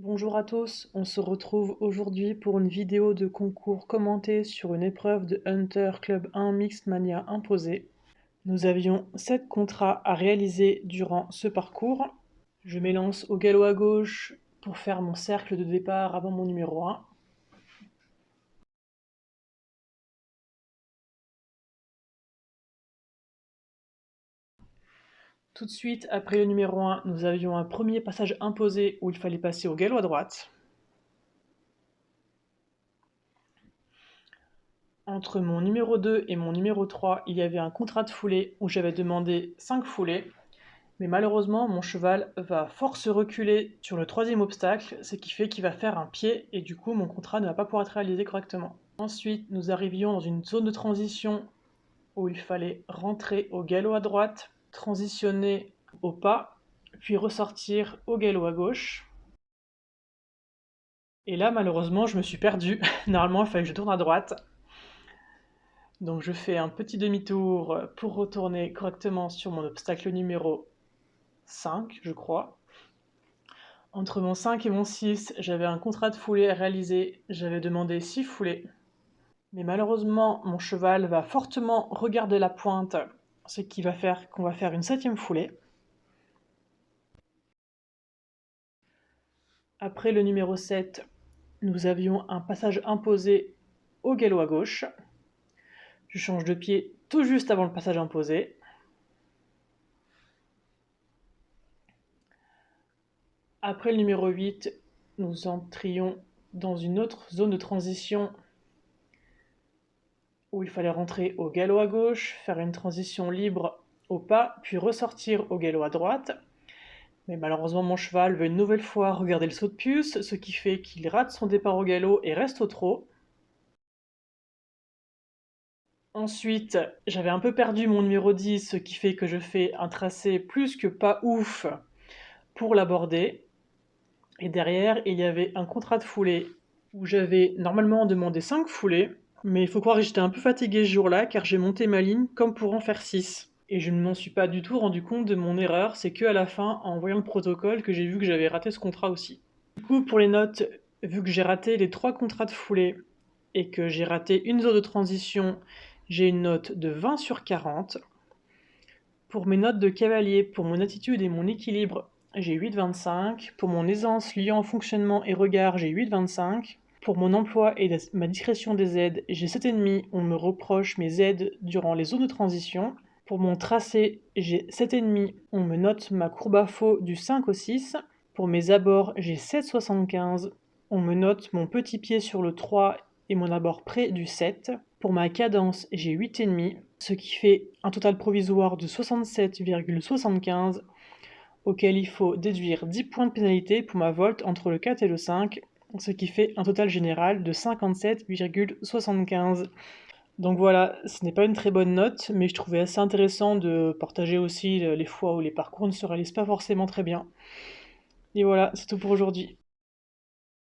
Bonjour à tous, on se retrouve aujourd'hui pour une vidéo de concours commenté sur une épreuve de Hunter Club 1 Mixed Mania imposée. Nous avions 7 contrats à réaliser durant ce parcours. Je m'élance au galop à gauche pour faire mon cercle de départ avant mon numéro 1. Tout de suite après le numéro 1, nous avions un premier passage imposé où il fallait passer au galop à droite. Entre mon numéro 2 et mon numéro 3, il y avait un contrat de foulée où j'avais demandé 5 foulées. Mais malheureusement, mon cheval va fort se reculer sur le troisième obstacle, ce qui fait qu'il va faire un pied et du coup mon contrat ne va pas pouvoir être réalisé correctement. Ensuite, nous arrivions dans une zone de transition où il fallait rentrer au galop à droite, transitionner au pas, puis ressortir au galop à gauche. Et là, malheureusement, je me suis perdu. Normalement, il fallait que je tourne à droite. Donc je fais un petit demi-tour pour retourner correctement sur mon obstacle numéro 5, je crois. Entre mon 5 et mon 6, j'avais un contrat de foulée à réaliser, j'avais demandé 6 foulées. Mais malheureusement, mon cheval va fortement regarder la pointe, ce qui va faire qu'on va faire une 7e foulée. Après le numéro 7, nous avions un passage imposé au galop à gauche. Je change de pied tout juste avant le passage imposé. Après le numéro 8, nous entrions dans une autre zone de transition où il fallait rentrer au galop à gauche, faire une transition libre au pas, puis ressortir au galop à droite. Mais malheureusement, mon cheval veut une nouvelle fois regarder le saut de puce, ce qui fait qu'il rate son départ au galop et reste au trot. Ensuite, j'avais un peu perdu mon numéro 10, ce qui fait que je fais un tracé plus que pas ouf pour l'aborder. Et derrière, il y avait un contrat de foulée où j'avais normalement demandé 5 foulées, mais il faut croire que j'étais un peu fatigué ce jour-là car j'ai monté ma ligne comme pour en faire 6. Et je ne m'en suis pas du tout rendu compte de mon erreur, c'est que à la fin, en voyant le protocole, que j'ai vu que j'avais raté ce contrat aussi. Du coup, pour les notes, vu que j'ai raté les 3 contrats de foulée et que j'ai raté une zone de transition, j'ai une note de 20 sur 40. Pour mes notes de cavalier, pour mon attitude et mon équilibre, j'ai 8,25. Pour mon aisance, liant, fonctionnement et regard, j'ai 8,25. Pour mon emploi et ma discrétion des aides, j'ai 7,5. On me reproche mes aides durant les zones de transition. Pour mon tracé, j'ai 7,5. On me note ma courbe à faux du 5 au 6. Pour mes abords, j'ai 7,75. On me note mon petit pied sur le 3 et mon abord près du 7. Pour ma cadence, j'ai 8,5, ce qui fait un total provisoire de 67,75, auquel il faut déduire 10 points de pénalité pour ma volte entre le 4 et le 5, ce qui fait un total général de 57,75. Donc voilà, ce n'est pas une très bonne note, mais je trouvais assez intéressant de partager aussi les fois où les parcours ne se réalisent pas forcément très bien. Et voilà, c'est tout pour aujourd'hui.